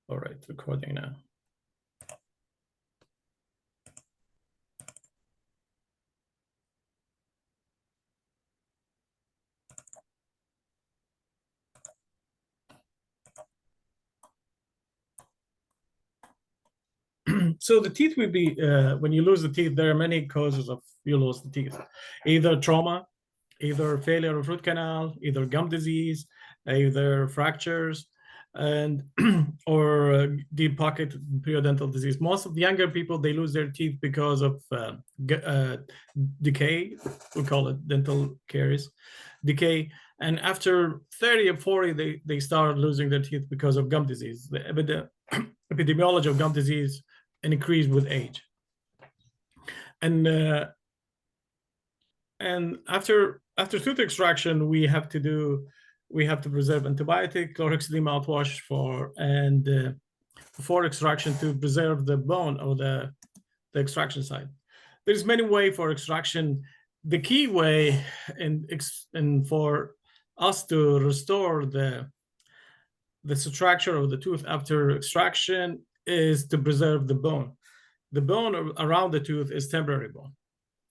All right, recording now. So the teeth would be, when you lose the teeth, there are many causes of you lose the teeth. Either trauma, either failure of root canal, either gum disease, either fractures, and or deep pocket periodontal disease. Most of the younger people, they lose their teeth because of decay. We call it dental caries, decay. And after 30 or 40, they start losing their teeth because of gum disease. The epidemiology of gum disease increase with age. And after tooth extraction, we have to preserve antibiotic, chlorhexidine mouthwash before extraction to preserve the bone or the extraction site. There's many ways for extraction. The key way and for us to restore the structure of the tooth after extraction is to preserve the bone. The bone around the tooth is temporary bone.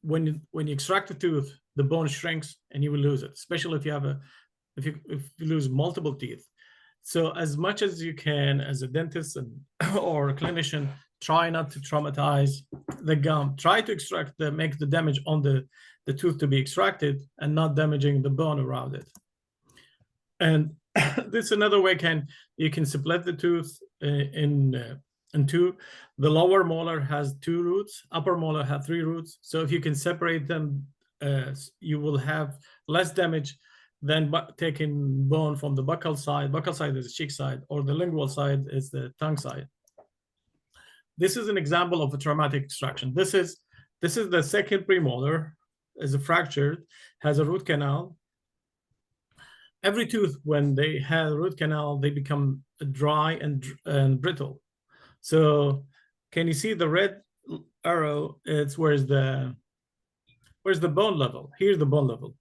When you extract the tooth, the bone shrinks and you will lose it, especially if you lose multiple teeth. So as much as you can, as a dentist or a clinician, try not to traumatize the gum. Try to make the damage on the tooth to be extracted and not damaging the bone around it. And this is another way you can split the tooth in two. The lower molar has 2 roots, upper molar has 3 roots. So if you can separate them, you will have less damage than taking bone from the buccal side. Buccal side is the cheek side, or the lingual side is the tongue side. This is an example of a traumatic extraction. This is the second premolar, is fractured, has a root canal. Every tooth, when they have a root canal, they become dry and brittle. So can you see the red arrow? It's where's the bone level? Here's the bone level.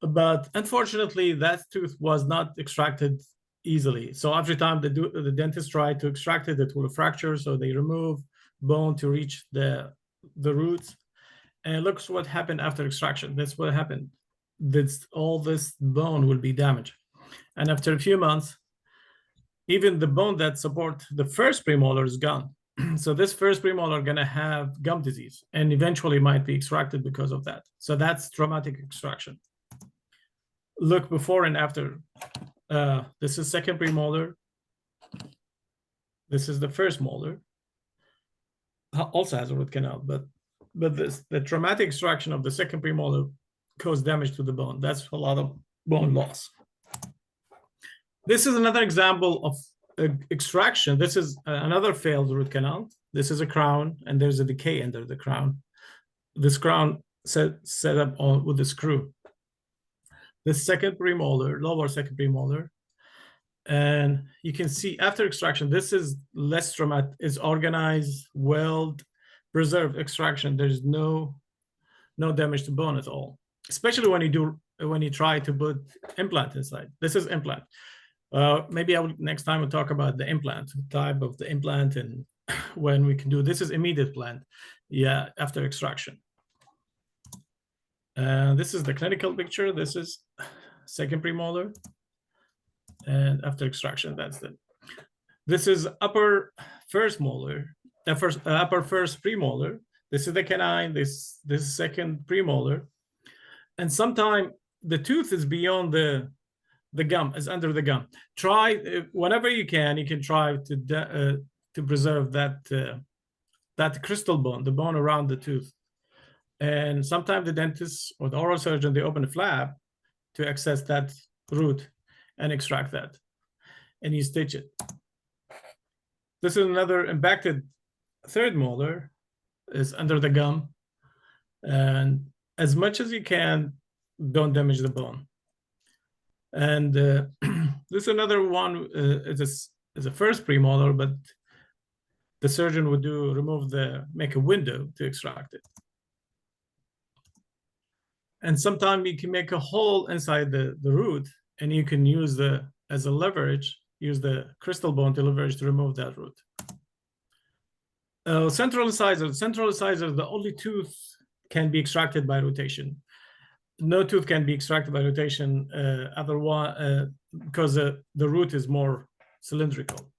But unfortunately, that tooth was not extracted easily. So every time the dentist tried to extract it, it will fracture. So they remove bone to reach the roots. And look what happened after extraction. That's what happened. All this bone will be damaged. And after a few months, even the bone that supports the first premolar is gone. So this first premolar going to have gum disease and eventually might be extracted because of that. So that's traumatic extraction. Look before and after. This is second premolar. This is the first molar. Also has a root canal, but the traumatic extraction of the second premolar caused damage to the bone. That's a lot of bone loss. This is another example of extraction. This is another failed root canal. This is a crown, and there's a decay under the crown. This crown set up with a screw. The second premolar, lower second premolar, and you can see after extraction, this is less traumatic. It's organized, well preserved extraction. There's no damage to bone at all. Especially when you try to put implant inside. This is implant. Maybe next time we'll talk about the implant, type of the implant, and when we can do. This is immediate plant, after extraction. This is the clinical picture. This is second premolar, and after extraction, that's it. This is upper first molar, upper first premolar. This is the canine. This is second premolar, and sometimes the tooth is beyond the gum, is under the gum. Try whenever you can try to preserve that crystal bone, the bone around the tooth. And sometimes the dentist or the oral surgeon, they open a flap to access that root and extract that, and you stitch it. This is another impacted third molar, is under the gum, and as much as you can, don't damage the bone. And this is another one. Is a first premolar, but the surgeon would make a window to extract it. And sometimes you can make a hole inside the root, and you can use as a leverage use the crystal bone to leverage to remove that root. Central incisor, the only tooth can be extracted by rotation. No tooth can be extracted by rotation otherwise, because the root is more cylindrical.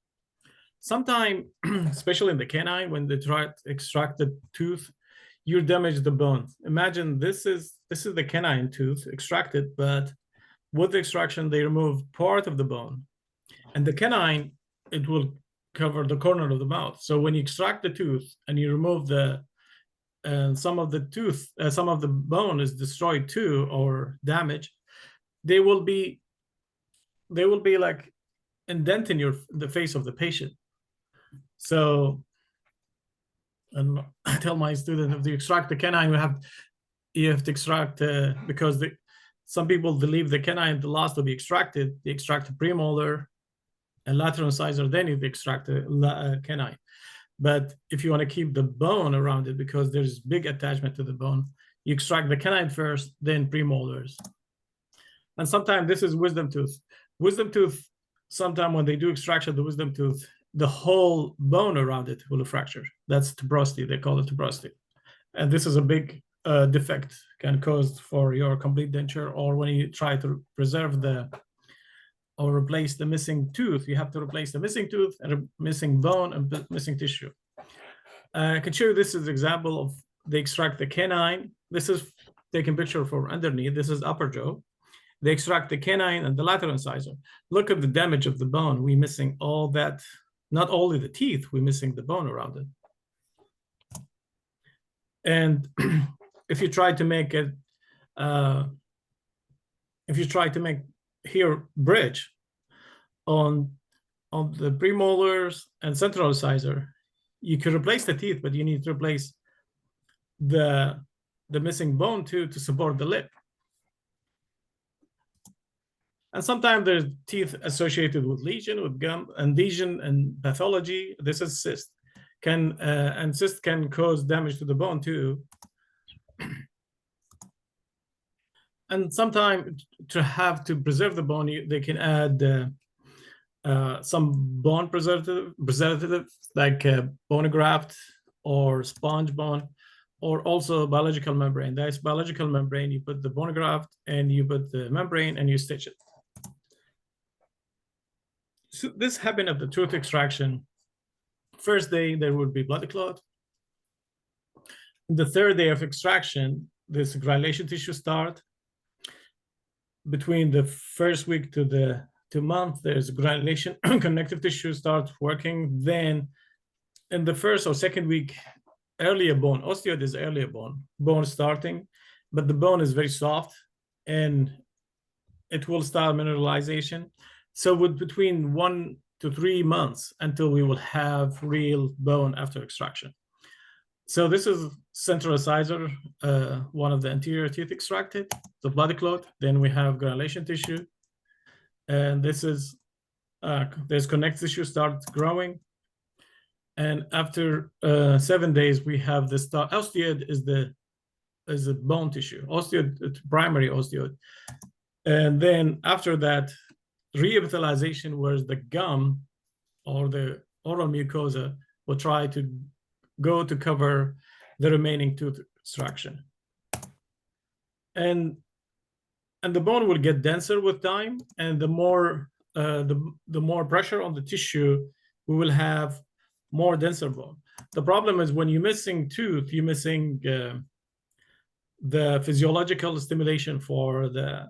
Sometimes, especially in the canine, when they try to extract the tooth, you damage the bone. Imagine this is the canine tooth extracted, but with the extraction, they remove part of the bone. And the canine, it will cover the corner of the mouth. So when you extract the tooth and you remove some of the bone is destroyed too or damaged, they will be like indenting the face of the patient. So, and I tell my students, if you extract the canine, you have to extract because some people believe the canine, the last to be extracted, they extract the premolar and lateral incisor, then you extract the canine. But if you want to keep the bone around it, because there's big attachment to the bone, you extract the canine first, then premolars. And sometimes this is wisdom tooth. Wisdom tooth, sometimes when they do extraction of the wisdom tooth, the whole bone around it will fracture. That's tuberosity. They call it tuberosity. And this is a big defect, can cause for your complete denture, or when you try to preserve or replace the missing tooth, you have to replace the missing tooth and a missing bone and missing tissue. I can show you this is an example of they extract the canine. This is taken picture for underneath. This is upper jaw. They extract the canine and the lateral incisor. Look at the damage of the bone. We're missing all that, not only the teeth, we're missing the bone around it. And if you try to make it, here bridge on the premolars and central incisor, you could replace the teeth, but you need to replace the missing bone too to support the lip. And sometimes there's teeth associated with lesion, with gum, and lesion and pathology. This is cyst. And cyst can cause damage to the bone too. And sometimes to have to preserve the bone, they can add some bone preservative like bone graft or sponge bone, or also biological membrane. That's biological membrane. You put the bone graft and you put the membrane and you stitch it. So this happened at the tooth extraction. First day, there would be blood clot. The third day of extraction, this granulation tissue start. Between the first week to month, there's granulation, connective tissue starts working. Then in the first or second week, earlier bone, osteoid is earlier bone starting, but the bone is very soft and it will start mineralization. So with between 1 to 3 months until we will have real bone after extraction. So this is central incisor, one of the anterior teeth extracted, the blood clot. Then we have granulation tissue. And this is, there's connective tissue starts growing. And after 7 days, we have the start. Osteoid is the bone tissue. Osteoid, it's primary osteoid. And then after that, reepithelialization, where the gum or the oral mucosa will try to go to cover the remaining tooth extraction. And the bone will get denser with time, and the more pressure on the tissue, we will have more denser bone. The problem is when you're missing tooth, you're missing the physiological stimulation for the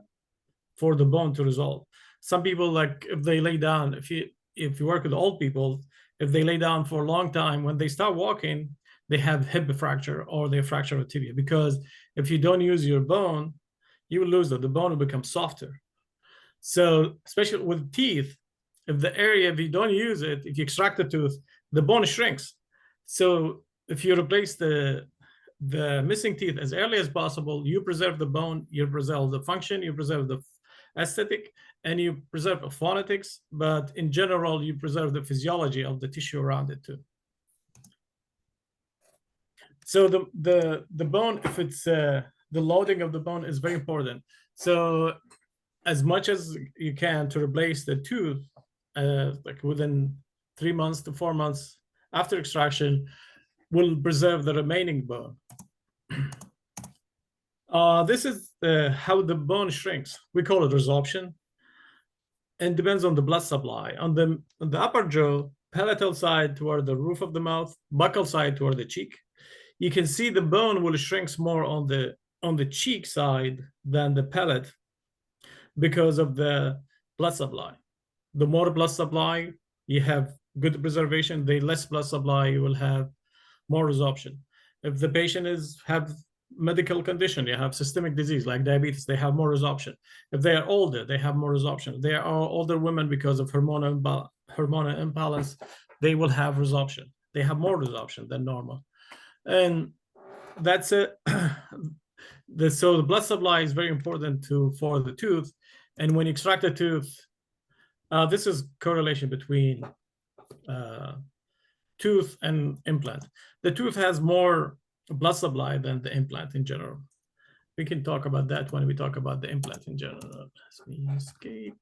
bone to resolve. Some people, like if they lay down, if you work with old people, if they lay down for a long time, when they start walking, they have hip fracture or they fracture a tibia, because if you don't use your bone, you will lose it. The bone will become softer. So especially with teeth, if you don't use it, if you extract the tooth, the bone shrinks. So if you replace the missing teeth as early as possible, you preserve the bone, you preserve the function, you preserve the aesthetic, and you preserve phonetics, but in general, you preserve the physiology of the tissue around it too. So the bone, if it's the loading of the bone is very important. So as much as you can to replace the tooth, like within 3 months to 4 months after extraction, will preserve the remaining bone. This is how the bone shrinks. We call it resorption, and depends on the blood supply. On the upper jaw, palatal side toward the roof of the mouth, buccal side toward the cheek, you can see the bone will shrink more on the cheek side than the palate because of the blood supply. The more blood supply, you have good preservation. The less blood supply, you will have more resorption. If the patient have medical condition, you have systemic disease like diabetes, they have more resorption. If they are older, they have more resorption. If they are older women because of hormonal imbalance, they will have resorption. They have more resorption than normal. And that's it. So the blood supply is very important for the tooth. And when you extract the tooth, this is correlation between tooth and implant. The tooth has more blood supply than the implant in general. We can talk about that when we talk about the implant in general. Let me escape.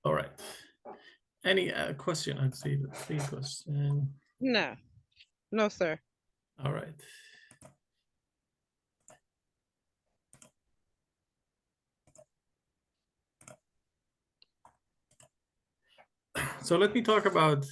All right. Any question? I'd say the 3 question. No, sir. All right. So let me talk about